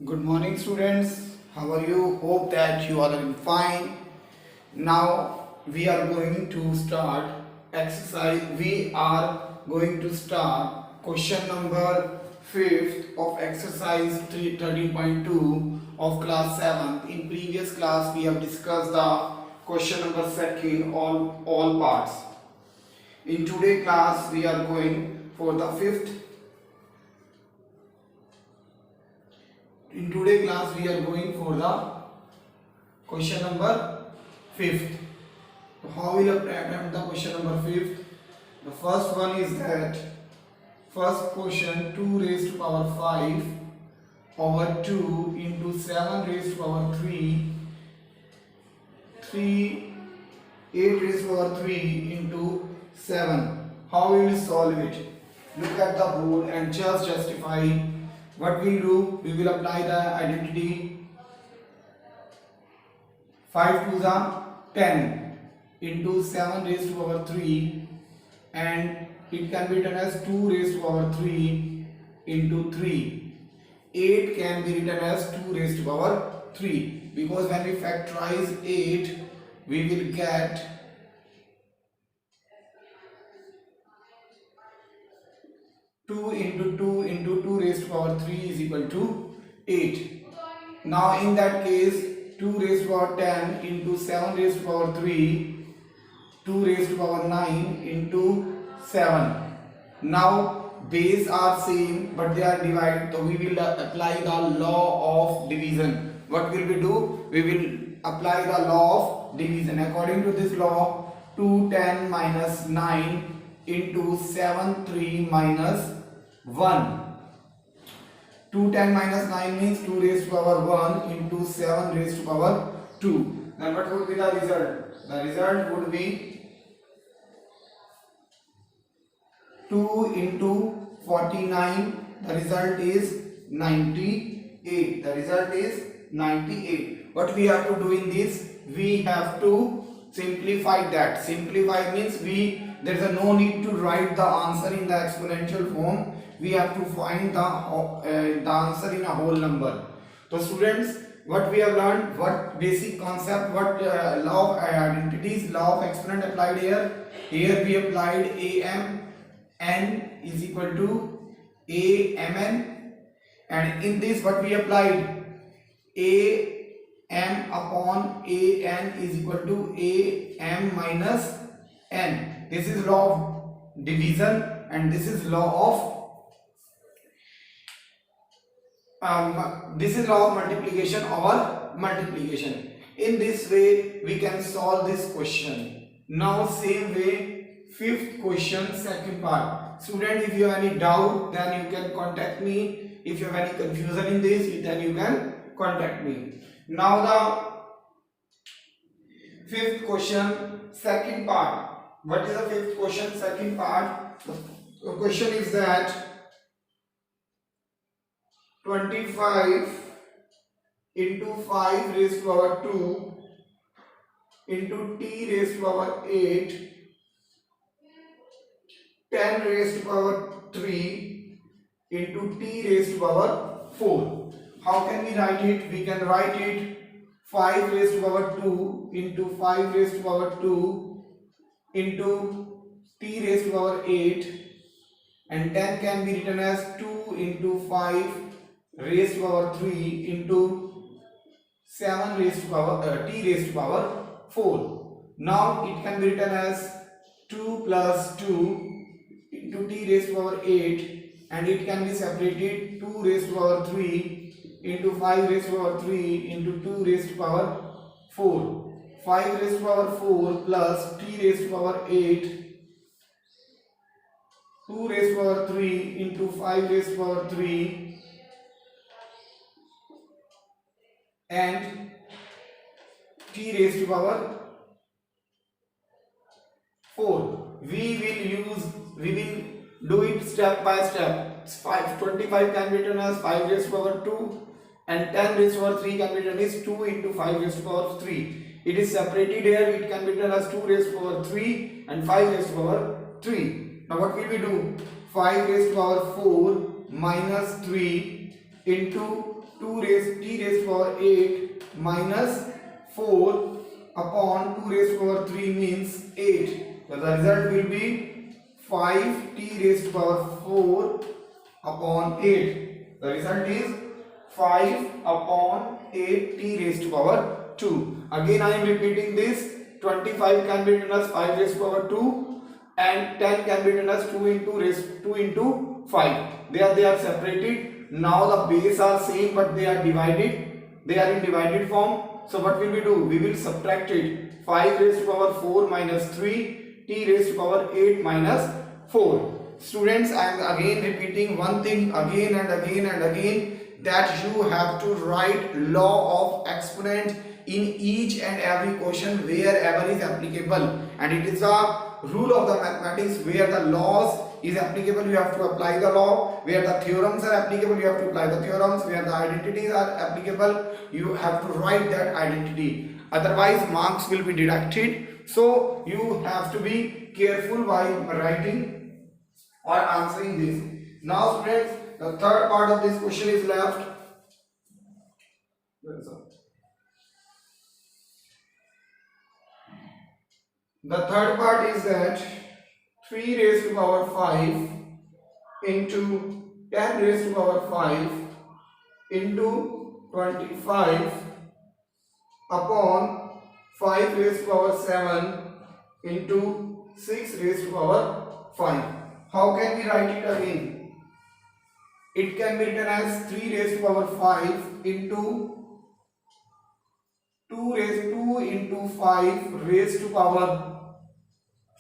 Good morning, students. How are you? Hope that you all are doing fine. Now we are going to start exercise. We are going to start question number 5th of exercise 13.2 of class 7th. In previous class, we have discussed the question number 2nd all parts. In today class, we are going for the 5th. In today class we are going for the question number 5th. So how will attempt the question number 5th? The first one is that first question 2 raised to power 5 over 2 into 7 raised to power 3 8 raised to power 3 into 7. How we will solve it? Look at the board and just justify. What we'll do, we will apply the identity 5 to the 10 into 7 raised to power 3, and it can be written as 2 raised to power 3 into 3. 8 can be written as 2 raised to power 3, because when we factorize 8 we will get 2 into 2 into 2 raised to power 3 is equal to 8. Now in that case 2 raised to power 10 into 7 raised to power 3, 2 raised to power 9 into 7. Now base are same but they are divided, so we will apply the law of division. What will we do? We will apply the law of division. According to this law, 2 10 minus 9 into 7 3 minus 1. 2 10 minus 9 means 2 raised to power 1 into 7 raised to power 2. Then what would be the result? The result would be 2 into 49. The result is 98. The result is 98. What we have to do in this? We have to simplify that. Simplify means there is no need to write the answer in the exponential form. We have to find the answer in a whole number. So students, what we have learned, what basic concept, what law of identities, law of exponent applied here. Here we applied n is equal to amn, and in this what we applied, am upon an is equal to am minus n. This is law of division and this is law of multiplication or multiplication. In this way we can solve this question. Now same way, 5th question, second part. Student, if you have any doubt then you can contact me. If you have any confusion in this, then you can contact me. Now the 5th question, second part. What is the 5th question, second part? The question is that 25 into 5 raised to power 2 into t raised to power 8, 10 raised to power 3 into t raised to power 4. How can we write it? We can write it 5 raised to power 2 into 5 raised to power 2 into t raised to power 8, and 10 can be written as 2 into 5 raised to power 3 into 7 raised to power t raised to power 4. Now it can be written as 2 plus 2 into t raised to power 8, and it can be separated 2 raised to power 3 into 5 raised to power 3 into 2 raised to power 4. 5 raised to power 4 plus t raised to power 8, 2 raised to power 3 into 5 raised to power 3 and t raised to power 4. We will do it step by step. 25 can be written as 5 raised to power 2 and 10 raised to power 3 can be written as 2 into 5 raised to power 3. It is separated here. It can be written as 2 raised to power 3 and 5 raised to power 3. Now what will we do? 5 raised to power 4 minus 3 into t raised to power 8 minus 4 upon 2 raised to power 3 means 8. So the result will be 5t raised to power 4 upon 8. The result is 5 upon 8t raised to power 2. Again I am repeating this. 25 can be written as 5 raised to power 2 and 10 can be written as 2 into 5. They are separated. Now the base are same but they are divided. They are in divided form. So what will we do? We will subtract it. 5 raised to power 4 minus 3, t raised to power 8 minus 4. Students, I am again repeating one thing again and again and again, that you have to write law of exponent in each and every question wherever is applicable, and it is a rule of the mathematics. Where the laws is applicable, you have to apply the law. Where the theorems are applicable, you have to apply the theorems. Where the identities are applicable, you have to write that identity. Otherwise marks will be deducted. So you have to be careful while writing or answering this. Now students, the third part of this question is left. The third part is that 3 raised to power 5 into 10 raised to power 5 into 25 upon 5 raised to power 7 into 6 raised to power 5. How can we write it again? It can be written as 3 raised to power 5 into 2 into 5 raised to power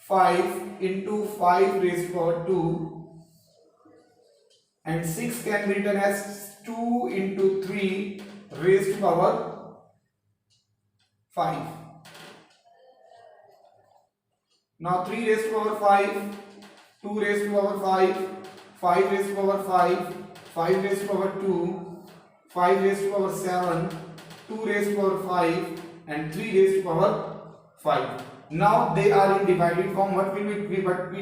5 into 5 raised to power 2, and 6 can be written as 2 into 3 raised to power 5. Now 3 raised to power 5, 2 raised to power 5, 5 raised to power 5, 5 raised to power 2, 5 raised to power 7, 2 raised to power 5 and 3 raised to power 5. Now they are in divided form. What we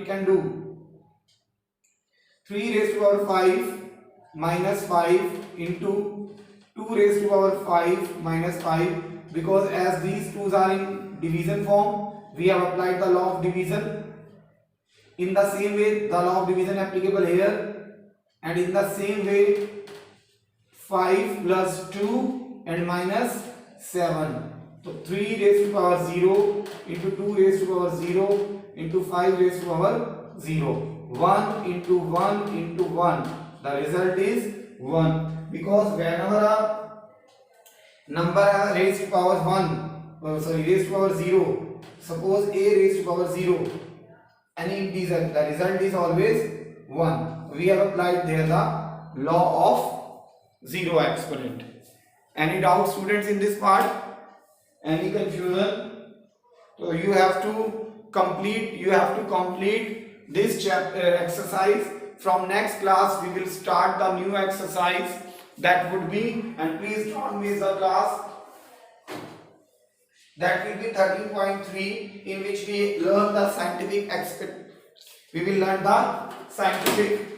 can do? 3 raised to power 5 minus 5 into 2 raised to power 5 minus 5, because as these twos are in division form, we have applied the law of division. In the same way, the law of division applicable here, and in the same way 5 plus 2 and minus 7. So 3 raised to power 0 into 2 raised to power 0 into 5 raised to power 0. 1 into 1 into 1. The result is 1. Because whenever a number raised to power 1, raised to power 0, suppose a raised to power 0, any integer, the result is always 1. We have applied there the law of zero exponent. Any doubt, students, in this part? Any confusion? So you have to complete this chapter exercise. From next class we will start the new exercise, that would be, and please don't miss the class, that will be 13.3, in which we learn the scientific aspect. We will learn the scientific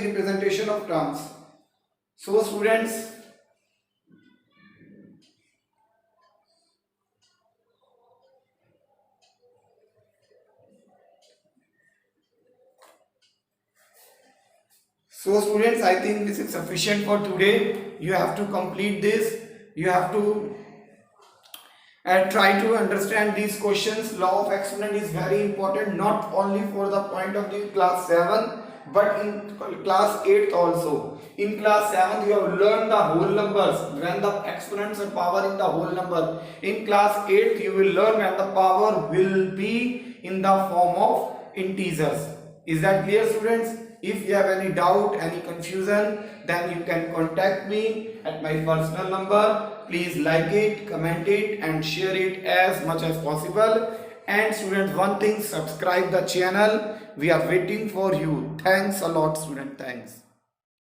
representation of terms. So students, I think this is sufficient for today. You have to complete this. You have to try to understand these questions. Law of exponent is very important, not only for the point of view class 7, but in class 8 also. In class 7 you have learned the whole numbers, when the exponents are power in the whole number. In class 8 you will learn when the power will be in the form of integers. Is that clear, students? If you have any doubt, any confusion, then you can contact me at my personal number. Please like it, comment it and share it as much as possible. And students, one thing, subscribe the channel. We are waiting for you. Thanks a lot, student. Thanks.